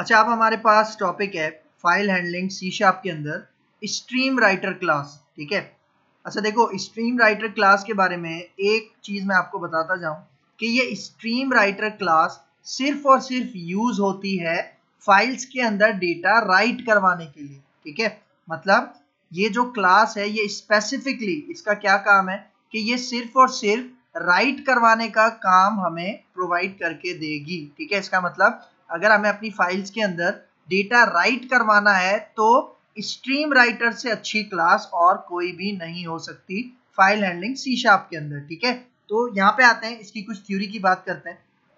अच्छा, अब हमारे पास टॉपिक है फाइल हैंडलिंग सी शार्प के अंदर स्ट्रीम राइटर क्लास। ठीक है। अच्छा देखो, स्ट्रीम राइटर क्लास के बारे में एक चीज मैं आपको बताता जाऊं कि ये स्ट्रीम राइटर क्लास सिर्फ और सिर्फ यूज होती है फाइल्स के अंदर डेटा राइट करवाने के लिए। ठीक है, मतलब ये जो क्लास है ये स्पेसिफिकली इसका क्या काम है कि ये सिर्फ और सिर्फ राइट करवाने का काम हमें प्रोवाइड करके देगी। ठीक है, इसका मतलब अगर हमें अपनी फाइल्स के अंदर डेटा राइट करवाना है तो स्ट्रीम राइटर से अच्छी क्लास और कोई भी नहीं हो सकती फाइल हैंडलिंग सी शार्प के अंदर। ठीक है, तो यहाँ पे आते हैं, इसकी कुछ थ्योरी की बात करते हैं।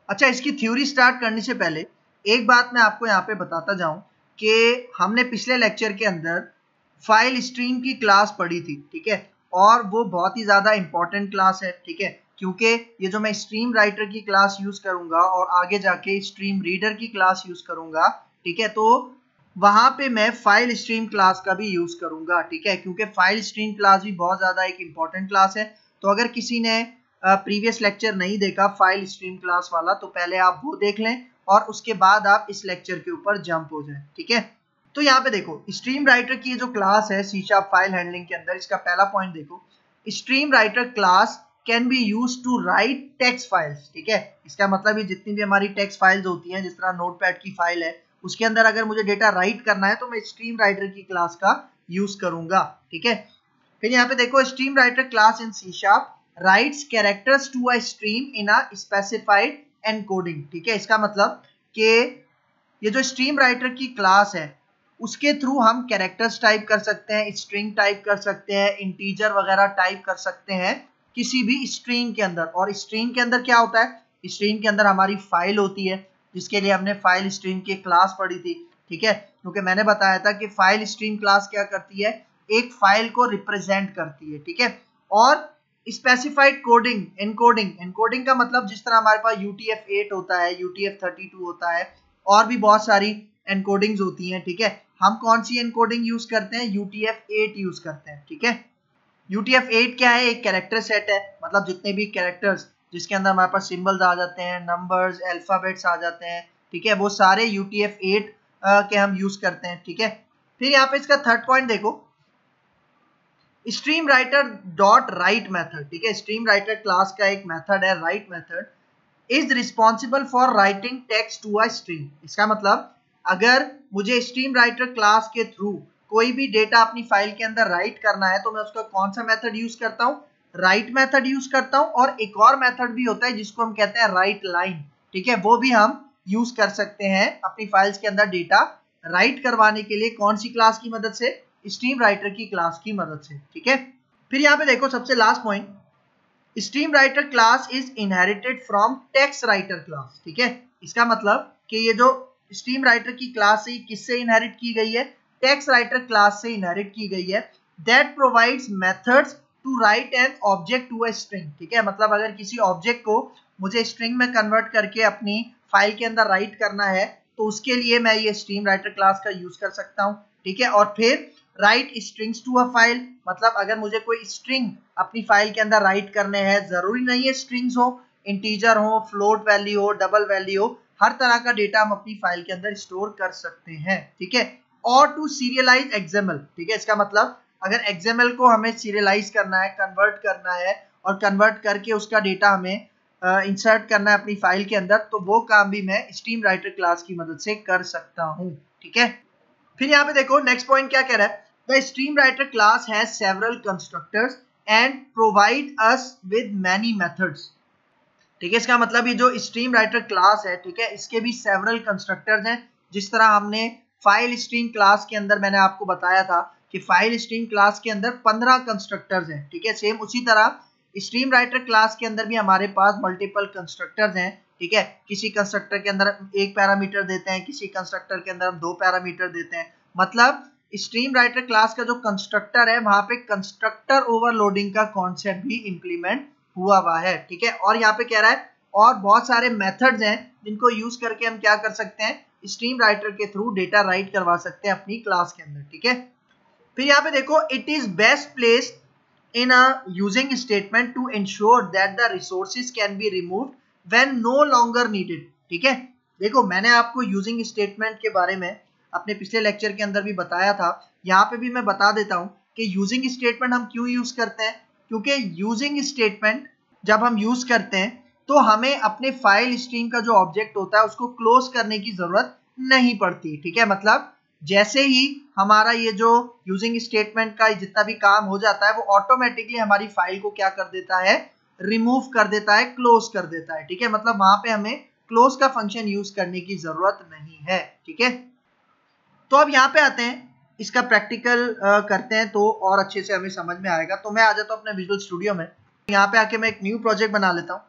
अच्छा, इसकी थ्योरी स्टार्ट करने से पहले एक बात मैं आपको यहाँ पे बताता जाऊं कि हमने पिछले लेक्चर के अंदर फाइल स्ट्रीम की क्लास पढ़ी थी। ठीक है, और वो बहुत ही ज्यादा इंपॉर्टेंट क्लास है। ठीक है, क्योंकि ये जो मैं स्ट्रीम राइटर की क्लास यूज करूंगा और आगे जाके स्ट्रीम रीडर की क्लास यूज करूंगा, ठीक है, तो वहां पे मैं फाइल स्ट्रीम क्लास का भी यूज करूंगा। ठीक है, क्योंकि फाइल स्ट्रीम क्लास भी बहुत ज्यादा एक इंपॉर्टेंट क्लास है। तो अगर किसी ने प्रीवियस लेक्चर नहीं देखा फाइल स्ट्रीम क्लास वाला, तो पहले आप वो देख लें और उसके बाद आप इस लेक्चर के ऊपर जंप हो जाएं। ठीक है, तो यहाँ पे देखो, स्ट्रीम राइटर की जो क्लास है सी शार्प फाइल हैंडलिंग के अंदर, इसका पहला पॉइंट देखो, stream writer class can be use to write text files. ठीक है, इसका मतलब ये जितनी भी हमारी टेक्स्ट फाइल्स होती हैं, जिस तरह नोटपैड की फाइल है, उसके अंदर अगर मुझे डेटा राइट करना है तो मैं स्ट्रीम राइटर की क्लास का यूज करूंगा। ठीक है, फिर यहाँ पे देखो, stream writer class in C sharp writes characters to a stream in a specified encoding. ठीक है, इसका मतलब कि ये जो स्ट्रीम राइटर की क्लास है उसके थ्रू हम कैरेक्टर्स टाइप कर सकते हैं, स्ट्रिंग टाइप कर सकते हैं, इंटीजर वगैरह टाइप कर सकते हैं किसी भी स्ट्रीम के अंदर। और स्ट्रीम के अंदर क्या होता है, स्ट्रीम के अंदर हमारी फाइल होती है, जिसके लिए हमने फाइल स्ट्रीम की क्लास पढ़ी थी। ठीक है, क्योंकि मैंने बताया था कि फाइल स्ट्रीम क्लास क्या करती है, एक फाइल को रिप्रेजेंट करती है। ठीक है, और स्पेसिफाइड कोडिंग, एनकोडिंग, एनकोडिंग का मतलब जिस तरह हमारे पास UTF-8 होता है, UTF-32 होता है, और भी बहुत सारी एनकोडिंग्स होती हैं। ठीक है, हम कौन सी एनकोडिंग यूज करते हैं, UTF-8 यूज करते हैं। ठीक है, UTF-8 क्या है, एक कैरेक्टर सेट है, मतलब जितने भी कैरेक्टर्स जिसके अंदर हमारे पास सिंबल्स आ जाते हैं, नंबर्स, अल्फाबेट्स आ जाते हैं, ठीक है, वो सारे UTF-8 के हम यूज करते हैं। ठीक है, फिर यहाँ पे इसका थर्ड पॉइंट देखो, stream writer dot write method. ठीक है, स्ट्रीम राइटर क्लास का एक मेथड है write method, is responsible for writing text to a stream. इसका मतलब अगर मुझे स्ट्रीम राइटर क्लास के थ्रू कोई भी डेटा अपनी फाइल के अंदर राइट करना है तो मैं उसका कौन सा मेथड यूज करता हूँ, राइट मेथड यूज करता हूँ। और एक और मेथड भी होता है जिसको हम कहते हैं राइट लाइन। ठीक है, वो भी हम यूज कर सकते हैं अपनी फाइल्स के अंदर डेटा राइट करवाने के लिए। कौन सी क्लास की मदद से, स्ट्रीम राइटर की क्लास की मदद से। ठीक है, फिर यहाँ पे देखो सबसे last point, stream writer class is inherited from text writer class. ठीक है, इसका मतलब कि ये जो स्ट्रीम राइटर की क्लास है किससे इनहेरिट की गई है, टेक्स्ट राइटर क्लास से इनहेरिट की गई है। That provides methods to write an object to a string. ठीक है, मतलब अगर किसी ऑब्जेक्ट को मुझे स्ट्रिंग में कन्वर्ट करके अपनी फाइल के अंदर राइट करना है तो उसके लिए मैं ये स्ट्रीम राइटर क्लास का यूज कर सकता हूँ। ठीक है, और फिर write strings to a file, मतलब अगर मुझे कोई स्ट्रिंग अपनी फाइल के अंदर राइट करने हैं, जरूरी नहीं है स्ट्रिंग्स हो, इंटीजर हो, फ्लोट वैल्यू हो, डबल वैल्यू हो, हर तरह का डेटा हम अपनी फाइल के अंदर स्टोर कर सकते हैं। ठीक है, और टू सीरियलाइज एक्सएमएल। ठीक है, इसका मतलब अगर एक्सएमएल को हमें सीरियलाइज करना है, कन्वर्ट करना है और कन्वर्ट करके उसका डेटा हमें इंसर्ट करना है अपनी फाइल के अंदर, तो वो काम भी मैं स्ट्रीम राइटर क्लास की मदद से कर सकता हूँ। ठीक है, फिर यहाँ पे देखो नेक्स्ट पॉइंट क्या कह रहा है, the stream writer class has several constructors and provide us with many methods. ठीक है, इसका मतलब ये जो स्ट्रीम राइटर क्लास है, ठीक है, इसके भी सेवरल कंस्ट्रक्टर्स हैं। जिस तरह हमने फाइल स्ट्रीम क्लास के अंदर मैंने आपको बताया था कि फाइल स्ट्रीम क्लास के अंदर 15 कंस्ट्रक्टर्स हैं। ठीक है, सेम उसी तरह स्ट्रीम राइटर क्लास के अंदर भी हमारे पास मल्टीपल कंस्ट्रक्टर्स हैं। ठीक है, किसी कंस्ट्रक्टर के अंदर एक पैरामीटर देते हैं, किसी कंस्ट्रक्टर के अंदर हम 2 पैरामीटर देते हैं। मतलब स्ट्रीम राइटर क्लास का जो कंस्ट्रक्टर है वहां पे कंस्ट्रक्टर ओवरलोडिंग का कॉन्सेप्ट भी इंप्लीमेंट हुआ है। ठीक है, और यहाँ पे कह रहा है और बहुत सारे मेथड्स हैं जिनको यूज करके हम क्या कर सकते हैं, स्ट्रीम राइटर के थ्रू डेटा राइट करवा सकते हैं अपनी क्लास के अंदर। ठीक है, फिर यहाँ पे देखो, it is best placed in a using statement to ensure that the resources can be removed when no longer needed। ठीक है, देखो मैंने आपको यूजिंग स्टेटमेंट के बारे में अपने पिछले लेक्चर के अंदर भी बताया था, यहाँ पे भी मैं बता देता हूँ कि यूजिंग स्टेटमेंट हम क्यों यूज करते हैं। क्योंकि यूजिंग स्टेटमेंट जब हम यूज करते हैं तो हमें अपने फाइल स्ट्रीम का जो ऑब्जेक्ट होता है उसको क्लोज करने की जरूरत नहीं पड़ती। ठीक है, मतलब जैसे ही हमारा ये जो यूजिंग स्टेटमेंट का जितना भी काम हो जाता है वो ऑटोमेटिकली हमारी फाइल को क्या कर देता है, रिमूव कर देता है, क्लोज कर देता है। ठीक है, मतलब वहां पे हमें क्लोज का फंक्शन यूज करने की जरूरत नहीं है। ठीक है, तो अब यहाँ पे आते हैं, इसका प्रैक्टिकल करते हैं तो और अच्छे से हमें समझ में आएगा। तो मैं आ जाता हूँ अपने विजुअल स्टूडियो में, यहाँ पे आके मैं एक न्यू प्रोजेक्ट बना लेता हूँ।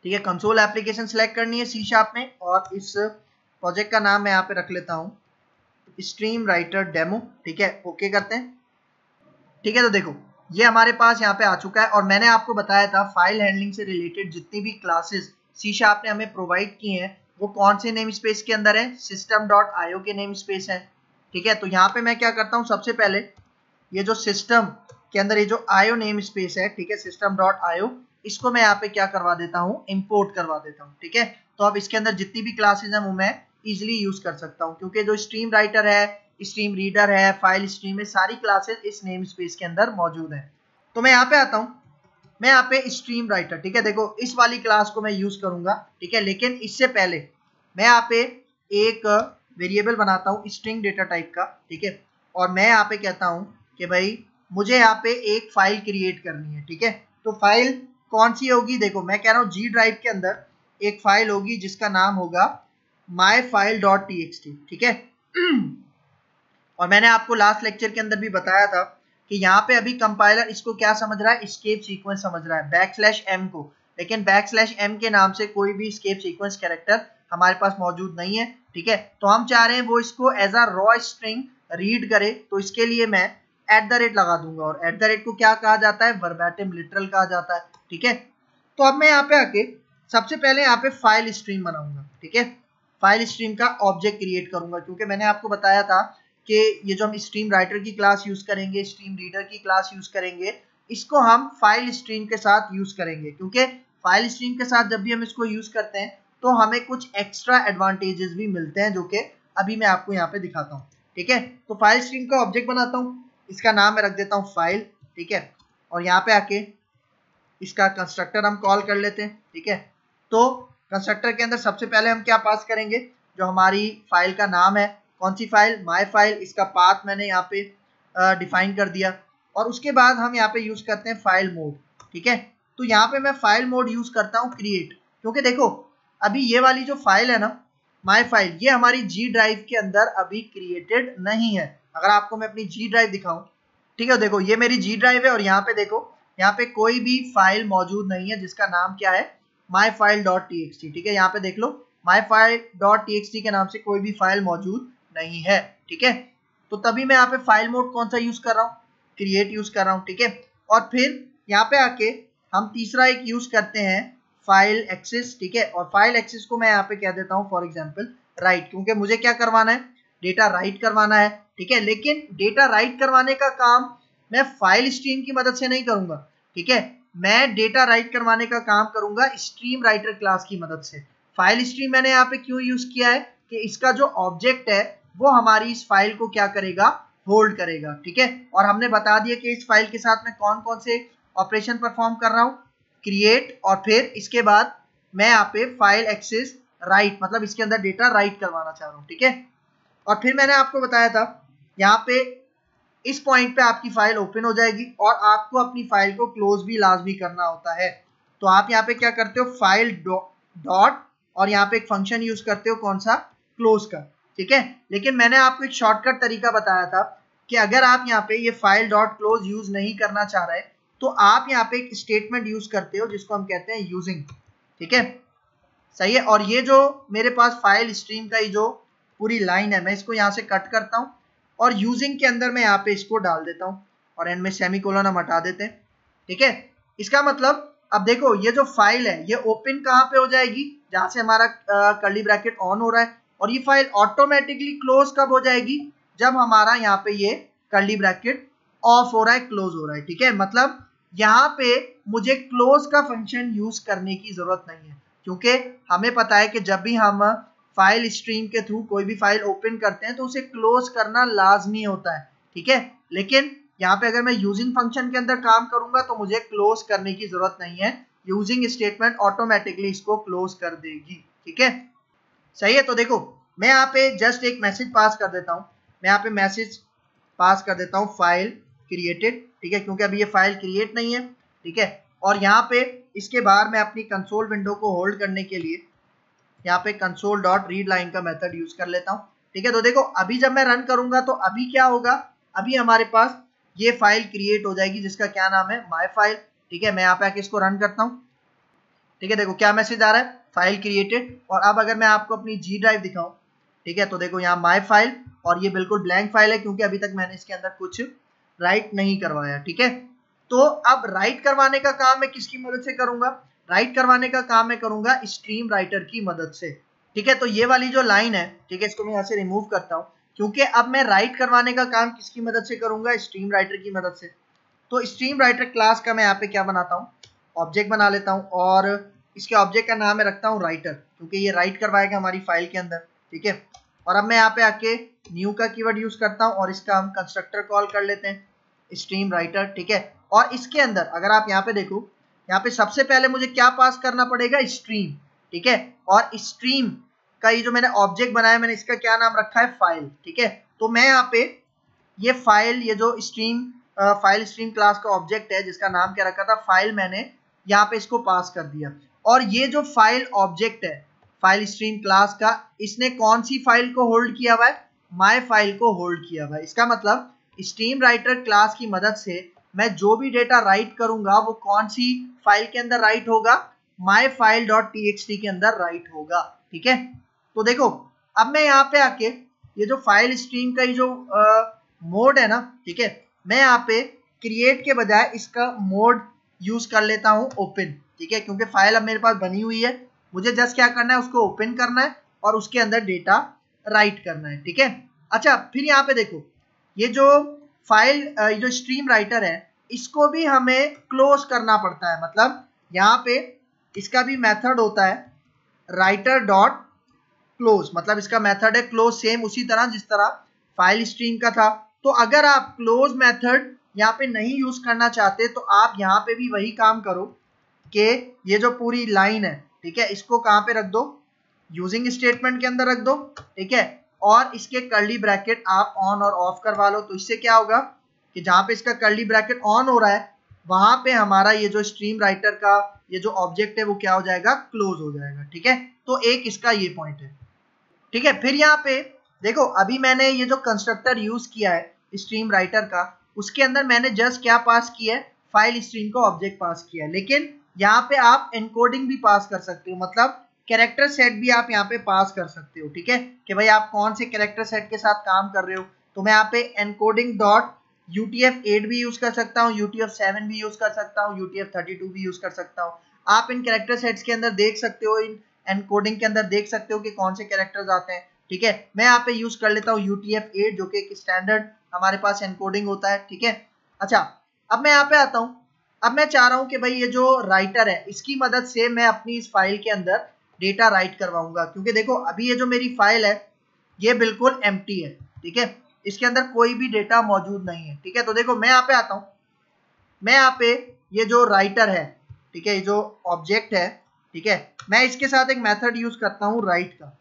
ठीक है, कंसोल एप्लीकेशन सेलेक्ट करनी है C# में, और इस प्रोजेक्ट का नाम मैं यहाँ पे रख लेता हूँ स्ट्रीम राइटर डेमो। ठीक है, ओके करते हैं। ठीक है, तो देखो ये हमारे पास यहाँ पे आ चुका है, और मैंने आपको बताया था फाइल हैंडलिंग से रिलेटेड जितनी भी क्लासेस C# ने हमें प्रोवाइड की हैं वो कौन से नेम स्पेस के अंदर है, system.io के नेम स्पेस है। ठीक है, तो यहाँ पे मैं क्या करता हूँ, सबसे पहले ये जो सिस्टम के अंदर ये जो IO नेम स्पेस है, ठीक है, system.io, इसको मैं यहाँ पे क्या करवा देता हूँ, इंपोर्ट करवा देता हूँ। ठीक है, तो अब इसके अंदर जितनी भी क्लासेस हैं वो मैं इजिली यूज कर सकता हूँ, क्योंकि जो स्ट्रीम राइटर है, स्ट्रीम रीडर है, फाइल स्ट्रीम है, सारी क्लासेस इस नेम स्पेस के अंदर मौजूद है। तो मैं यहाँ पे आता हूँ, मैं यहाँ पे स्ट्रीम राइटर, ठीक है, देखो इस वाली क्लास को मैं यूज करूंगा। ठीक है, लेकिन इससे पहले मैं यहाँ पे एक वेरिएबल बनाता हूँ स्ट्रिंग डेटा टाइप का। ठीक है, और मैं यहाँ पे कहता हूँ कि भाई मुझे यहाँ पे एक फाइल क्रिएट करनी है। ठीक है, तो फाइल कौन सी होगी, देखो मैं कह रहा हूँ G ड्राइव के अंदर एक फाइल होगी जिसका नाम होगा myfile.txt। ठीक है, और मैंने आपको लास्ट लेक्चर के अंदर भी बताया था कि यहाँ पे अभी कंपाइलर इसको क्या समझ रहा है, एस्केप सीक्वेंस समझ रहा है, \m को, लेकिन \m के नाम से कोई भी एस्केप सीक्वेंस कैरेक्टर हमारे पास मौजूद नहीं है। ठीक है, तो हम चाह रहे हैं वो इसको as a raw string read करे, तो इसके लिए मैं @ लगा दूंगा, और @ को क्या कहा जाता है, वर्बैटिम लिटरल कहा जाता है। ठीक है, तो अब मैं यहाँ पे आके सबसे पहले यहाँ पे फाइल स्ट्रीम बनाऊंगा। ठीक है, फाइल स्ट्रीम का ऑब्जेक्ट क्रिएट करूंगा, क्योंकि मैंने आपको बताया था कि ये जो हम स्ट्रीम राइटर की क्लास यूज करेंगे, स्ट्रीम रीडर की क्लास यूज करेंगे, इसको हम फाइल स्ट्रीम के साथ यूज करेंगे, क्योंकि फाइल स्ट्रीम के साथ जब भी हम इसको यूज करते हैं तो हमें कुछ एक्स्ट्रा एडवांटेजेस भी मिलते हैं, जो कि अभी मैं आपको यहाँ पे दिखाता हूँ। ठीक है, तो फाइल स्ट्रीम का ऑब्जेक्ट बनाता हूँ, इसका नाम मैं रख देता हूँ फाइल। ठीक है, और यहाँ पे आके इसका कंस्ट्रक्टर हम कॉल कर लेते हैं। ठीक है, तो कंस्ट्रक्टर के अंदर सबसे पहले हम क्या पास करेंगे, जो हमारी फाइल का नाम है, कौन सी फाइल, माय फाइल, इसका पाथ मैंने यहाँ पे डिफाइन कर दिया, और उसके बाद हम यहाँ पे यूज करते हैं फाइल मोड। ठीक है, तो यहाँ पे मैं फाइल मोड यूज करता हूँ क्रिएट, क्योंकि देखो अभी ये वाली जो फाइल है ना माय फाइल, ये हमारी G ड्राइव के अंदर अभी क्रिएटेड नहीं है। अगर आपको मैं अपनी G ड्राइव दिखाऊं, ठीक है, देखो ये मेरी G ड्राइव है, और यहाँ पे देखो यहाँ पे कोई भी फाइल मौजूद नहीं है जिसका नाम क्या है, myfile.txt। ठीक है, यहाँ पे देख लो myfile.txt के नाम से कोई भी फाइल मौजूद नहीं है। ठीक है, तो तभी मैं यहाँ पे फाइल मोड कौन सा यूज कर रहा हूँ, क्रिएट यूज कर रहा हूँ। ठीक है, और फिर यहाँ पे आके हम तीसरा एक यूज करते हैं फाइल एक्सेस। ठीक है, और फाइल एक्सेस को मैं यहाँ पे कह देता हूँ फॉर एग्जांपल राइट, क्योंकि मुझे क्या करवाना है, डेटा राइट करवाना है। ठीक है, लेकिन डेटा राइट करवाने का काम मैं फाइल स्ट्रीम की मदद से नहीं करूंगा। ठीक है, मैं डेटा राइट करवाने का काम करूंगा स्ट्रीम राइटर क्लास की मदद से। फाइल स्ट्रीम मैंने यहाँ पे क्यों यूज किया है कि इसका जो ऑब्जेक्ट है वो हमारी इस फाइल को क्या करेगा, होल्ड करेगा। ठीक है, और हमने बता दिया कि इस फाइल के साथ मैं कौन कौन से ऑपरेशन परफॉर्म कर रहा हूँ, क्रिएट, और फिर इसके बाद मैं यहाँ पे फाइल एक्सेस राइट, मतलब इसके अंदर डेटा राइट करवाना चाह रहा हूँ। ठीक है, और फिर मैंने आपको बताया था यहाँ पे इस पॉइंट पे आपकी फाइल ओपन हो जाएगी, और आपको अपनी फाइल को क्लोज भी लाजमी करना होता है। तो आप यहाँ पे क्या करते हो, फाइल डॉट, और यहाँ पे एक फंक्शन यूज करते हो कौन सा, क्लोज का। ठीक है, लेकिन मैंने आपको एक शॉर्टकट तरीका बताया था कि अगर आप यहाँ पे ये फाइल डॉट क्लोज यूज नहीं करना चाह रहे तो आप यहाँ पे एक स्टेटमेंट यूज करते हो जिसको हम कहते हैं यूजिंग। ठीक है, सही है, और ये जो मेरे पास फाइल स्ट्रीम का ये जो पूरी लाइन है मैं इसको यहाँ से कट करता हूँ, और यूजिंग के अंदर मैं यहाँ पे इसको डाल देता हूँ, और एंड में सेमीकोलन हम हटा देते हैं। ठीक है, इसका मतलब अब देखो ये जो फाइल है ये ओपन कहाँ पे हो जाएगी, जहां से हमारा कर्ली ब्रैकेट ऑन हो रहा है, और ये फाइल ऑटोमेटिकली क्लोज कब हो जाएगी, जब हमारा यहाँ पे ये कर्ली ब्रैकेट ऑफ हो रहा है, क्लोज हो रहा है। ठीक है, मतलब यहाँ पे मुझे क्लोज का फंक्शन यूज करने की जरूरत नहीं है, क्योंकि हमें पता है कि जब भी हम फाइल स्ट्रीम के थ्रू कोई भी फाइल ओपन करते हैं तो उसे क्लोज करना लाजमी होता है, ठीक है। लेकिन यहाँ पे अगर मैं यूजिंग फंक्शन के अंदर काम करूंगा तो मुझे क्लोज करने की जरूरत नहीं है, यूजिंग स्टेटमेंट ऑटोमेटिकली इसको क्लोज कर देगी, ठीक है। सही है। तो देखो मैं यहाँ पे जस्ट एक मैसेज पास कर देता हूँ, मैं यहाँ पे मैसेज पास कर देता हूँ फाइल क्रिएटेड, ठीक है, क्योंकि अभी ये फाइल क्रिएट नहीं है, ठीक है। और यहाँ पे इसके बाहर मैं अपनी कंसोल विंडो को होल्ड करने के लिए यहाँ पे कंसोल डॉट रीड लाइन का मेथड यूज कर लेता हूँ, ठीक है। तो देखो अभी जब मैं रन करूंगा तो अभी क्या होगा, अभी हमारे पास ये फाइल क्रिएट हो जाएगी जिसका क्या नाम है, माय फाइल, ठीक है। मैं यहाँ पे आके इसको रन करता हूँ, ठीक है। देखो क्या मैसेज आ रहा है, फाइल क्रिएटेड। और अब अगर मैं आपको अपनी जी ड्राइव दिखाऊं, ठीक है, तो देखो यहाँ माय फाइल और ये बिल्कुल ब्लैंक फाइल है क्योंकि अभी तक मैंने इसके अंदर कुछ राइट नहीं करवाया, ठीक है। तो अब राइट करवाने का काम मैं किसकी मदद से करूंगा, राइट करवाने का काम मैं करूंगा स्ट्रीम राइटर की मदद से, ठीक है। तो ये वाली जो लाइन है, ठीक है, इसको मैं यहाँ से रिमूव करता हूँ क्योंकि अब मैं राइट करवाने का काम किसकी मदद से करूंगा, स्ट्रीम राइटर की मदद से। तो स्ट्रीम राइटर क्लास का मैं यहाँ पे क्या बनाता हूँ, ऑब्जेक्ट बना लेता हूँ और इसके ऑब्जेक्ट का नाम मैं रखता हूँ राइटर, क्योंकि ये राइट करवाएगा हमारी फाइल के अंदर, ठीक है। और अब मैं यहाँ पे आके न्यू का कीवर्ड यूज करता हूँ और इसका हम कंस्ट्रक्टर कॉल कर लेते हैं स्ट्रीम राइटर, ठीक है। और इसके अंदर अगर आप यहाँ पे देखो, यहाँ पे सबसे पहले मुझे क्या पास करना पड़ेगा, स्ट्रीम, ठीक है। और स्ट्रीम का ये जो मैंने ऑब्जेक्ट बनाया मैंने इसका क्या नाम रखा है, फाइल, ठीक है। तो मैं यहाँ पे ये फाइल, ये जो स्ट्रीम फाइल स्ट्रीम क्लास का ऑब्जेक्ट है जिसका नाम क्या रखा था, फाइल, मैंने यहाँ पे इसको पास कर दिया। और ये जो फाइल ऑब्जेक्ट है फाइल स्ट्रीम क्लास का, इसने कौन सी फाइल को होल्ड किया हुआ है, माय फाइल को होल्ड किया हुआ है। इसका मतलब स्ट्रीम राइटर क्लास की मदद से मैं जो भी डेटा राइट करूंगा वो कौन सी फाइल के अंदर राइट होगा, माय फाइल डॉट टीएक्सटी के अंदर राइट होगा, ठीक है। तो देखो अब मैं यहाँ पे आके ये जो फाइल स्ट्रीम का ये जो मोड है ना, ठीक है, मैं यहाँ पे क्रिएट के बजाय इसका मोड यूज कर लेता हूँ ओपन, ठीक है, क्योंकि फाइल अब मेरे पास बनी हुई है, मुझे जस्ट क्या करना है, उसको ओपन करना है और उसके अंदर डेटा राइट करना है, ठीक है। अच्छा फिर यहाँ पे देखो ये जो फाइल ये जो स्ट्रीम राइटर है इसको भी हमें क्लोज करना पड़ता है, मतलब यहाँ पे इसका भी मेथड होता है राइटर डॉट क्लोज, मतलब इसका मेथड है क्लोज, सेम उसी तरह जिस तरह फाइल स्ट्रीम का था। तो अगर आप क्लोज मेथड यहाँ पे नहीं यूज करना चाहते तो आप यहाँ पे भी वही काम करो कि ये जो पूरी लाइन है, ठीक है, इसको कहाँ पे रख दो, यूजिंग स्टेटमेंट के अंदर रख दो, ठीक है। और इसके कर्ली ब्रैकेट आप ऑन और ऑफ करवा लो। तो इससे क्या होगा कि जहां पे इसका कर्ली ब्रैकेट ऑन हो रहा है वहां पे हमारा ये जो स्ट्रीम राइटर का ये जो ऑब्जेक्ट है वो क्या हो जाएगा, क्लोज हो जाएगा, ठीक है। तो एक इसका ये पॉइंट है, ठीक है। फिर यहाँ पे देखो अभी मैंने ये जो कंस्ट्रक्टर यूज किया है स्ट्रीम राइटर का, उसके अंदर मैंने जस्ट क्या पास किया है, फाइल स्ट्रीम का ऑब्जेक्ट पास किया है। लेकिन यहाँ पे आप एनकोडिंग भी पास कर सकते हो, मतलब कैरेक्टर सेट भी आप यहाँ पे पास कर सकते हो, ठीक है, कि भाई आप कौन से कैरेक्टर सेट के साथ काम कर रहे हो। तो मैं यहाँ पे एनकोडिंग डॉट UTF-8 भी यूज कर सकता हूँ, UTF-7 भी यूज कर सकता हूँ, UTF-32 भी यूज कर सकता हूँ। आप इन कैरेक्टर सेट्स के अंदर देख सकते हो, इन एनकोडिंग के अंदर देख सकते हो कि कौन से कैरेक्टर्स आते हैं, ठीक है। मैं यहाँ पे यूज कर लेता हूँ UTF-8 जो कि एक स्टैंडर्ड हमारे पास एनकोडिंग होता है, ठीक है। अच्छा अब मैं यहाँ पे आता हूँ, अब मैं चाह रहा हूँ कि भाई ये जो राइटर है इसकी मदद से मैं अपनी इस फाइल के अंदर डेटा राइट करवाऊंगा, क्योंकि देखो अभी ये जो मेरी फाइल है ये बिल्कुल एम्प्टी है, ठीक है, इसके अंदर कोई भी डेटा मौजूद नहीं है, ठीक है। तो देखो मैं यहाँ पे आता हूँ, मैं यहाँ पे ये जो राइटर है, ठीक है, ये जो ऑब्जेक्ट है, ठीक है, मैं इसके साथ एक मेथड यूज करता हूँ राइट का।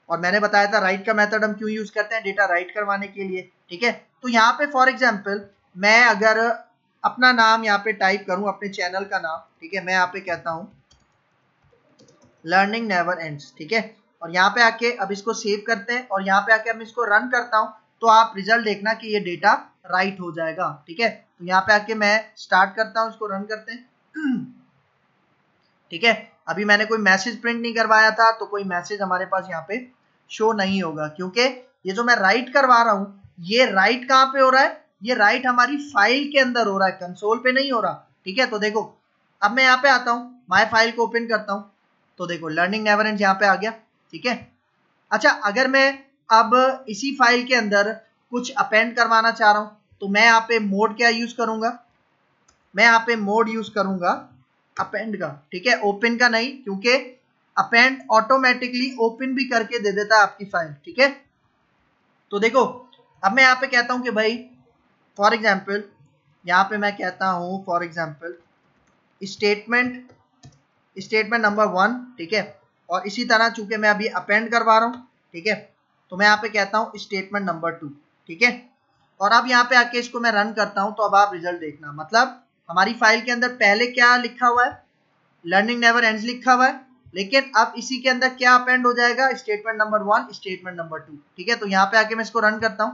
और मैंने बताया था राइट का मेथड हम क्यों यूज करते हैं, डेटा राइट करवाने के लिए, ठीक है। तो यहाँ पे फॉर एग्जाम्पल मैं अगर अपना नाम यहाँ पे टाइप करूँ, अपने चैनल का नाम, ठीक है, मैं यहाँ पे कहता हूँ लर्निंग नेवर एंड्स, ठीक है। और यहाँ पे आके अब इसको सेव करते हैं और यहाँ पे आके अब इसको रन करता हूँ तो आप रिजल्ट देखना कि ये डेटा राइट हो जाएगा, ठीक है। तो यहाँ पे आके मैं स्टार्ट करता हूँ, इसको रन करते हैं, ठीक है। अभी मैंने कोई मैसेज प्रिंट नहीं करवाया था तो कोई मैसेज हमारे पास यहाँ पे शो नहीं होगा, क्योंकि ये जो मैं राइट करवा रहा हूँ ये राइट कहाँ पे हो रहा है, ये राइट हमारी फाइल के अंदर हो रहा है, कंसोल पे नहीं हो रहा, ठीक है। तो देखो अब मैं यहाँ पे आता हूँ, माय फाइल को ओपन करता हूँ, तो देखो लर्निंग नेवर एंड्स यहाँ पे आ गया, ठीक है। अच्छा अगर मैं अब इसी फाइल के अंदर कुछ अपेंड करवाना चाह रहा हूँ तो मैं यहाँ पे मोड क्या यूज करूंगा, मैं यहाँ पे मोड यूज करूंगा अपेंड का, ठीक है, ओपन का नहीं, क्योंकि अपेंड ऑटोमेटिकली ओपन भी करके दे देता है आपकी फाइल, ठीक है। तो देखो अब मैं यहाँ पे कहता हूं कि भाई फॉर एग्जाम्पल यहाँ पे मैं कहता हूं फॉर एग्जाम्पल स्टेटमेंट नंबर 1, ठीक है। और इसी तरह चूंकि मैं अभी अपेंड करवा रहा हूं, ठीक है, तो मैं यहाँ पे कहता हूं स्टेटमेंट नंबर 2, ठीक है। और अब यहाँ पे आके इसको मैं रन करता हूं, तो अब आप रिजल्ट देखना, मतलब हमारी फाइल के अंदर पहले क्या लिखा हुआ है, लर्निंग नेवर एंड्स लिखा हुआ है, लेकिन अब इसी के अंदर क्या अपेंड हो जाएगा, स्टेटमेंट नंबर 1 स्टेटमेंट नंबर 2, ठीक है। तो यहाँ पे आके मैं इसको रन करता हूं,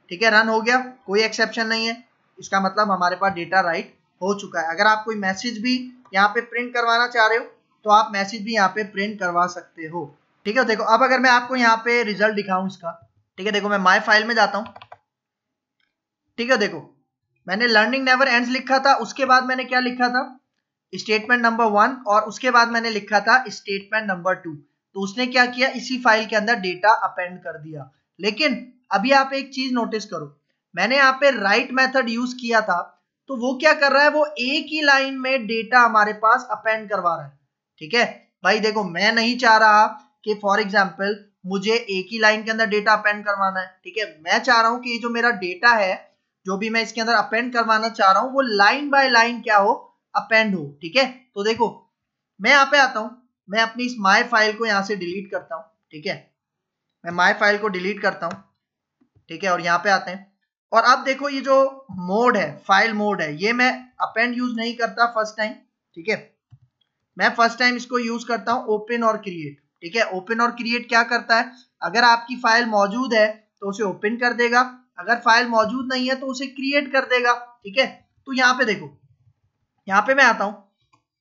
ठीक है, रन हो गया, कोई एक्सेप्शन नहीं है, इसका मतलब हमारे पास डेटा राइट हो चुका है। अगर आप कोई मैसेज भी यहाँ पे प्रिंट करवाना चाह रहे हो तो आप मैसेज भी यहाँ पे प्रिंट करवा सकते हो, ठीक है। देखो अब अगर मैं आपको यहाँ पे रिजल्ट दिखाऊं इसका, ठीक है, देखो मैं माय फाइल में जाता हूं, ठीक है। देखो मैंने लर्निंग नेवर एंड्स लिखा था, उसके बाद मैंने क्या लिखा था, स्टेटमेंट नंबर 1, और उसके बाद मैंने लिखा था स्टेटमेंट नंबर 2। तो उसने क्या किया, इसी फाइल के अंदर डेटा अपेंड कर दिया। लेकिन अभी आप एक चीज नोटिस करो, मैंने यहाँ पे राइट मेथड यूज किया था, तो वो क्या कर रहा है, वो एक ही लाइन में डेटा हमारे पास अपेंड करवा रहा है, ठीक है। भाई देखो मैं नहीं चाह रहा कि फॉर एग्जाम्पल मुझे एक ही लाइन के अंदर डेटा अपेंड करवाना है, ठीक है। मैं चाह रहा हूं कि ये जो मेरा डेटा है, जो भी मैं इसके अंदर अपेंड करवाना चाह रहा हूं, वो लाइन बाय लाइन क्या हो, अपेंड हो, ठीक है। तो देखो मैं यहाँ पे आता हूं, मैं अपनी इस माय फाइल को यहाँ से डिलीट करता हूं, ठीक है, मैं माय फाइल को डिलीट करता हूं, ठीक है। और यहाँ पे आते हैं, और अब देखो ये जो मोड है, फाइल मोड है, ये मैं अपेंड यूज नहीं करता फर्स्ट टाइम, ठीक है। मैं फर्स्ट टाइम इसको यूज करता हूं ओपन और क्रिएट, ठीक है। ओपन और क्रिएट क्या करता है, अगर आपकी फाइल मौजूद है तो उसे ओपन कर देगा, अगर फाइल मौजूद नहीं है तो उसे क्रिएट कर देगा, ठीक है। तो यहाँ पे देखो, यहाँ पे मैं आता हूं,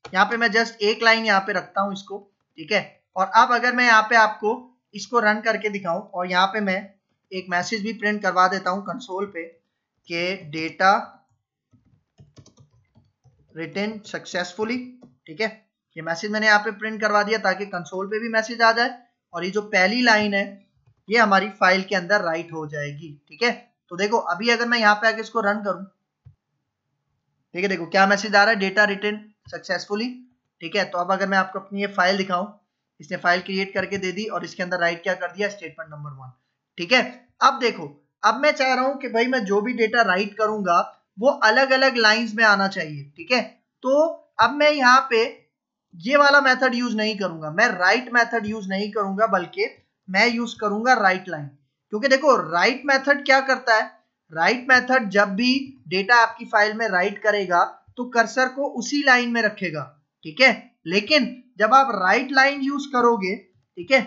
यहाँ पे मैं जस्ट एक लाइन यहाँ पे रखता हूं इसको, ठीक है। और अब अगर मैं यहाँ पे आपको इसको रन करके दिखाऊं, और यहाँ पे मैं एक मैसेज भी प्रिंट करवा देता हूं कंसोल पे कि डेटा रिटन सक्सेसफुली, ठीक है। ये मैसेज मैंने यहाँ पे प्रिंट करवा दिया ताकि कंसोल पे भी मैसेज आ जाए, और ये जो पहली लाइन है ये हमारी फाइल के अंदर राइट हो जाएगी, ठीक है। तो देखो अभी अगर मैं यहाँ पे आके इसको रन करूं, ठीक है, देखो क्या मैसेज आ रहा है, डेटा रिटन सक्सेसफुली, ठीक है। तो अब अगर मैं आपको अपनी ये फाइल दिखाऊं, इसने फाइल क्रिएट करके दे दी और इसके अंदर राइट क्या कर दिया, स्टेटमेंट नंबर 1, ठीक है। अब देखो अब मैं चाह रहा हूं कि भाई मैं जो भी डेटा राइट करूंगा वो अलग अलग लाइंस में आना चाहिए, ठीक है। तो अब मैं यहाँ पे ये वाला मेथड यूज नहीं करूंगा, मैं राइट मेथड यूज नहीं करूंगा, बल्कि मैं यूज करूंगा राइट लाइन। क्योंकि देखो राइट मेथड क्या करता है, राइट मेथड जब भी डेटा आपकी फाइल में राइट करेगा तो कर्सर को उसी लाइन में रखेगा, ठीक है। लेकिन जब आप राइट लाइन यूज करोगे, ठीक है,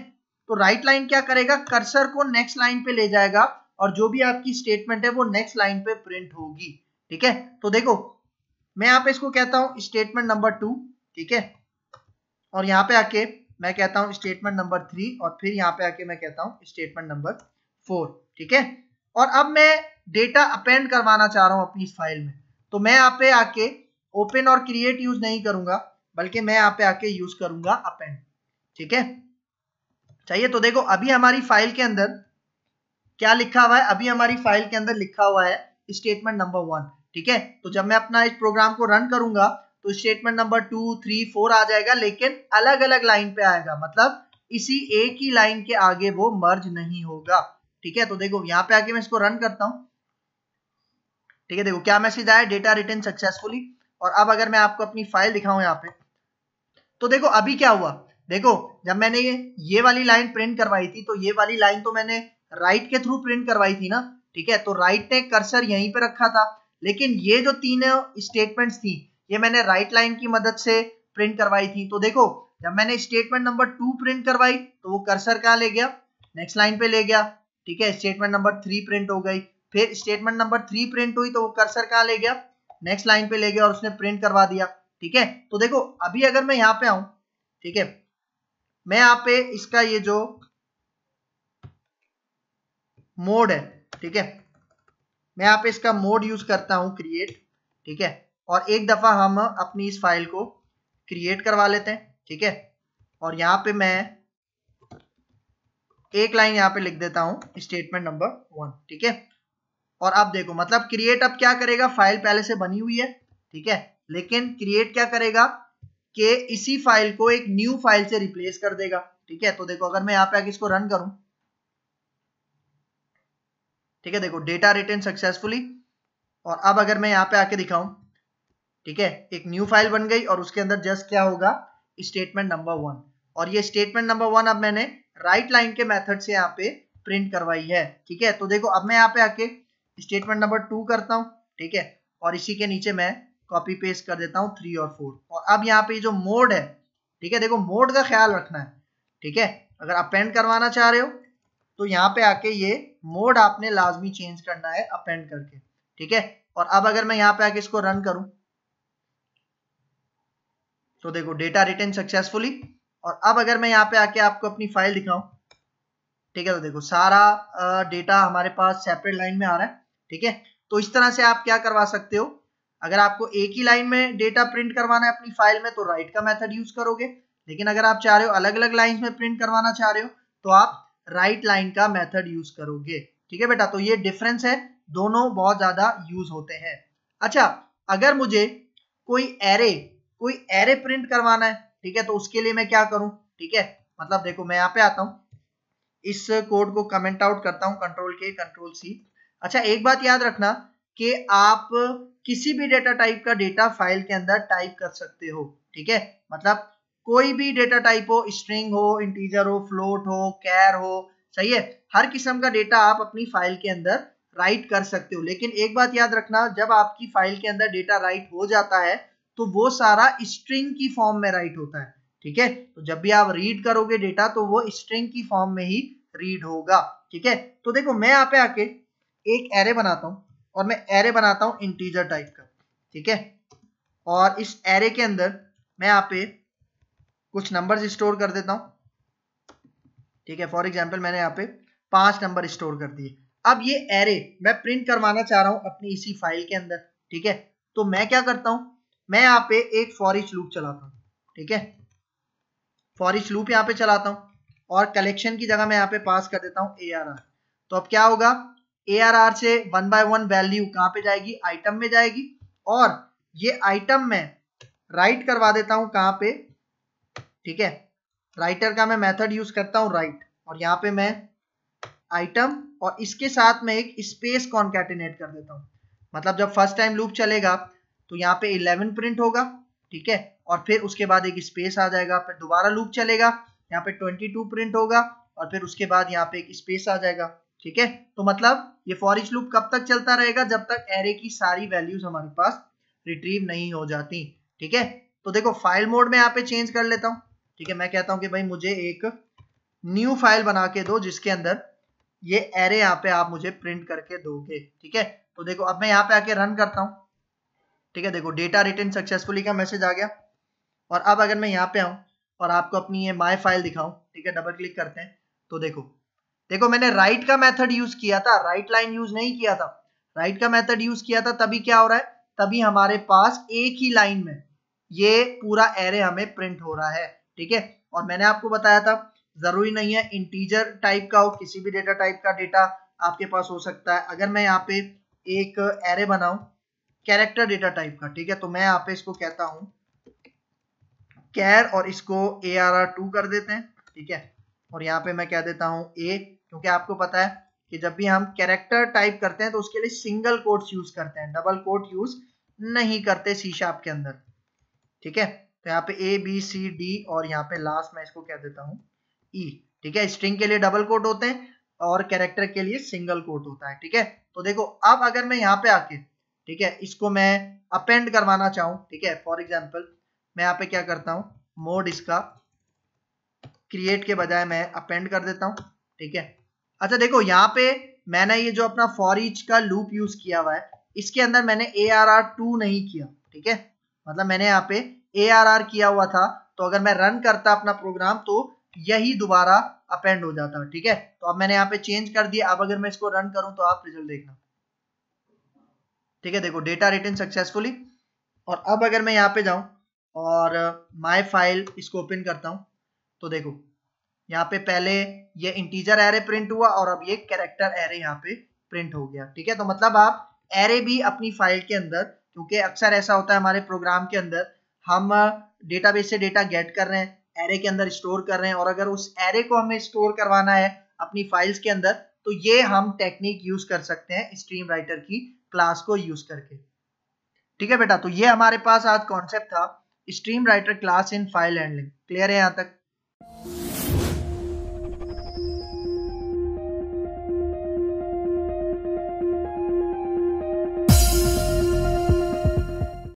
तो राइट लाइन क्या करेगा, कर्सर को नेक्स्ट लाइन पे ले जाएगा, और जो भी आपकी स्टेटमेंट है वो नेक्स्ट लाइन पे प्रिंट होगी, ठीक है। तो देखो मैं यहाँ पे इसको कहता हूं स्टेटमेंट नंबर 2, ठीक है। और यहाँ पे आके मैं कहता हूं स्टेटमेंट नंबर 3, और फिर यहाँ पे आके मैं कहता हूं स्टेटमेंट नंबर 4, ठीक है। और अब मैं डेटा अपेंड करवाना चाह रहा हूं अपनी इस फाइल में, तो मैं यहाँ पे आके ओपन और क्रिएट यूज नहीं करूंगा, बल्कि मैं यहाँ पे आके यूज करूंगा अपेंड, ठीक है। चाहिए तो देखो अभी हमारी फाइल के अंदर क्या लिखा हुआ है, अभी हमारी फाइल के अंदर लिखा हुआ है स्टेटमेंट नंबर 1, ठीक है। तो जब मैं अपना इस प्रोग्राम को रन करूंगा तो स्टेटमेंट नंबर 2, 3, 4 आ जाएगा, लेकिन अलग अलग लाइन पे आएगा, मतलब इसी एक ही लाइन के आगे वो मर्ज नहीं होगा, ठीक है। तो देखो यहाँ पे आके मैं इसको रन करता हूं, ठीक है, देखो क्या मैसेज आया, डेटा रिटन सक्सेसफुली। और अब अगर मैं आपको अपनी फाइल दिखाऊं यहाँ पे, तो देखो अभी क्या हुआ, देखो जब मैंने ये वाली लाइन प्रिंट करवाई थी, तो ये वाली लाइन तो मैंने राइट के थ्रू प्रिंट करवाई थी ना, ठीक है। तो राइट ने कर्सर यहीं पे रखा था, लेकिन ये जो तीनों स्टेटमेंट्स थी ये मैंने राइट लाइन की मदद से प्रिंट करवाई थी। तो देखो जब मैंने स्टेटमेंट नंबर 2 प्रिंट करवाई तो वो कर्सर कहाँ ले गया, नेक्स्ट लाइन पे ले गया, ठीक है। स्टेटमेंट नंबर 3 प्रिंट हो गई, फिर स्टेटमेंट नंबर 3 प्रिंट हुई तो वो कर्सर कहाँ ले गया, नेक्स्ट लाइन पे ले गया, और उसने प्रिंट करवा दिया, ठीक है। तो देखो अभी अगर मैं यहाँ पे आऊं, ठीक है, मैं यहाँ पे इसका ये जो मोड है, ठीक है, मैं यहाँ पे इसका मोड यूज करता हूं क्रिएट, ठीक है। और एक दफा हम अपनी इस फाइल को क्रिएट करवा लेते हैं, ठीक है। और यहाँ पे मैं एक लाइन यहाँ पे लिख देता हूं स्टेटमेंट नंबर 1, ठीक है। और अब देखो मतलब क्रिएट अब क्या करेगा, फाइल पहले से बनी हुई है, ठीक है। लेकिन क्रिएट क्या करेगा कि इसी फाइल को एक न्यू फाइल से रिप्लेस कर देगा। ठीक है, तो देखो अगर मैं यहाँ पे आके इसको रन करूं, ठीक है, देखो डेटा रिटेन सक्सेसफुली। और अब अगर मैं यहाँ पे आके दिखाऊं, ठीक है, एक न्यू फाइल बन गई और उसके अंदर जस्ट क्या होगा, स्टेटमेंट नंबर 1। और ये स्टेटमेंट नंबर 1 अब मैंने राइट लाइन के मेथड से यहाँ पे प्रिंट करवाई है। ठीक है, तो देखो अब मैं यहाँ पे आके स्टेटमेंट नंबर 2 करता हूँ। ठीक है, और इसी के नीचे मैं कॉपी पेस्ट कर देता हूँ 3 और 4। और अब यहाँ पे जो मोड है, ठीक है, देखो मोड का ख्याल रखना है। ठीक है, अगर अपेंड करवाना चाह रहे हो तो यहाँ पे आके ये मोड आपने लाजमी चेंज करना है अपेंड करके। ठीक है, और अब अगर मैं यहाँ पे आके इसको रन करूं तो देखो डेटा रिटेन सक्सेसफुली। और अब अगर मैं यहाँ पे आके आपको अपनी फाइल दिखाऊं, ठीक है, तो देखो सारा डेटा हमारे पास सेपरेट लाइन में आ रहा है। ठीक है, तो इस तरह से आप क्या करवा सकते हो, अगर आपको एक ही लाइन में डेटा प्रिंट करवाना है अपनी फाइल में तो राइट का मेथड यूज करोगे, लेकिन अगर आप चाह रहे हो अलग अलग लाइन में प्रिंट करवाना चाह रहे हो तो आप राइट लाइन का मेथड यूज करोगे। ठीक है बेटा, तो ये डिफरेंस है, दोनों बहुत ज्यादा यूज होते हैं। अच्छा, अगर मुझे कोई एरे प्रिंट करवाना है, ठीक है, तो उसके लिए मैं क्या करूं, ठीक है, मतलब देखो मैं यहाँ पे आता हूं, इस कोड को कमेंट आउट करता हूं, कंट्रोल के कंट्रोल सी। अच्छा, एक बात याद रखना कि आप किसी भी डेटा टाइप का डेटा फाइल के अंदर टाइप कर सकते हो। ठीक है, मतलब कोई भी डेटा टाइप हो, स्ट्रिंग हो, इंटीजर हो, फ्लोट हो, कैर हो, सही है, हर किस्म का डेटा आप अपनी फाइल के अंदर राइट कर सकते हो। लेकिन एक बात याद रखना, जब आपकी फाइल के अंदर डेटा राइट हो जाता है तो वो सारा स्ट्रिंग की फॉर्म में राइट होता है। ठीक है, तो जब भी आप रीड करोगे डेटा तो वो स्ट्रिंग की फॉर्म में ही रीड होगा। ठीक है, तो देखो मैं यहाँ पे आके एक एरे बनाता हूं और मैं एरे बनाता हूं इंटीजर टाइप का। ठीक है, और इस एरे के अंदर मैं यहाँ पे कुछ नंबर्स स्टोर कर देता हूं। ठीक है, फॉर एग्जांपल मैंने यहाँ पे 5 नंबर स्टोर कर दिए। अब ये एरे मैं प्रिंट करवाना चाह रहा हूं अपनी इसी फाइल के अंदर। ठीक है, तो मैं क्या करता हूं, मैं यहाँ पे एक फॉर ईच लूप चलाता हूं। ठीक है, फॉर ईच लूप यहाँ पे चलाता हूं और कलेक्शन की जगह मैं यहाँ पे पास कर देता हूं ARR। तो अब क्या होगा, ARR से 1 by 1 वैल्यू कहाँ पे जाएगी, आइटम में जाएगी, और ये आइटम में राइट करवा देता हूं कहाँ पे, ठीक है, राइटर का मैं मेथड यूज करता हूं राइट, और यहाँ पे मैं आइटम और इसके साथ में एक स्पेस कॉन्कैटिनेट कर देता हूं। मतलब जब फर्स्ट टाइम लूप चलेगा तो यहाँ पे 11 प्रिंट होगा। ठीक है, और फिर उसके बाद एक स्पेस आ जाएगा, फिर दोबारा लूप चलेगा, यहाँ पे 22 प्रिंट होगा और फिर उसके बाद यहाँ पे एक स्पेस आ जाएगा। ठीक है, तो मतलब ये फॉर ईच लूप कब तक चलता रहेगा, जब तक एरे की सारी वैल्यूज हमारे पास रिट्रीव नहीं हो जाती। ठीक है, तो देखो फाइल मोड में यहाँ पे चेंज कर लेता हूँ। ठीक है, मैं कहता हूँ कि भाई मुझे एक न्यू फाइल बना के दो जिसके अंदर ये एरे यहाँ पे आप मुझे प्रिंट करके दोगे। ठीक है, तो देखो अब मैं यहाँ पे आके रन करता हूँ। ठीक है, देखो डेटा रिटेन सक्सेसफुली का मैसेज आ गया। और अब अगर मैं यहाँ पे आऊँ और आपको अपनी ये माई फाइल दिखाऊं, ठीक है, डबल क्लिक करते हैं तो देखो देखो मैंने राइट का मेथड यूज किया था, राइट लाइन यूज नहीं किया था, राइट का मेथड यूज किया था, तभी क्या हो रहा है, तभी हमारे पास एक ही लाइन में ये पूरा एरे हमें प्रिंट हो रहा है। ठीक है, और मैंने आपको बताया था जरूरी नहीं है इंटीजर टाइप का हो, किसी भी डेटा टाइप का डेटा आपके पास हो सकता है। अगर मैं यहाँ पे एक एरे बनाऊं कैरेक्टर डेटा टाइप का, ठीक है, तो मैं यहाँ पे इसको कहता हूं कैर और इसको ARR2 कर देते हैं। ठीक है, और यहाँ पे मैं कह देता हूँ A, क्योंकि आपको पता है कि जब भी हम कैरेक्टर टाइप करते हैं तो उसके लिए सिंगल कोट्स यूज करते हैं, डबल कोट यूज नहीं करते C# के अंदर। ठीक है, तो यहाँ पे ABCD और यहाँ पे लास्ट में इसको कह देता हूँ E। ठीक है, स्ट्रिंग के लिए डबल कोट होते हैं और कैरेक्टर के लिए सिंगल कोट होता है। ठीक है, तो देखो अब अगर मैं यहाँ पे आके, ठीक है, इसको मैं अपेंड करवाना चाहूँ, ठीक है, फॉर एग्जाम्पल मैं यहाँ पे क्या करता हूँ, मोड इसका क्रिएट के बजाय मैं अपेंड कर देता हूँ। ठीक है, अच्छा देखो यहाँ पे मैंने ये जो अपना फॉर ईच का लूप यूज किया हुआ है, इसके अंदर मैंने ARR2 नहीं किया। ठीक है, मतलब मैंने यहाँ पे ARR किया हुआ था, तो अगर मैं रन करता अपना प्रोग्राम तो यही दोबारा अपेंड हो जाता। ठीक है, तो अब मैंने यहाँ पे चेंज कर दिया। अब अगर मैं इसको रन करूं तो आप रिजल्ट देखना। ठीक है, देखो डेटा रिटेन सक्सेसफुली। और अब अगर मैं यहाँ पे जाऊं और माय फाइल इसको ओपन करता हूं तो देखो यहाँ पे पहले ये इंटीजर एरे प्रिंट हुआ और अब ये कैरेक्टर एरे यहाँ पे प्रिंट हो गया। ठीक है, तो मतलब आप एरे भी अपनी फाइल के अंदर क्योंकि अक्सर ऐसा होता है हमारे प्रोग्राम के अंदर, हम डेटाबेस से डेटा गेट कर रहे हैं, एरे के अंदर स्टोर कर रहे हैं, और अगर उस एरे को हमें स्टोर करवाना है अपनी फाइल्स के अंदर, तो ये हम टेक्निक यूज कर सकते हैं स्ट्रीम राइटर की क्लास को यूज करके। ठीक है बेटा, तो ये हमारे पास आज कॉन्सेप्ट था stream writer class in file handling. Clear है यहाँ तक?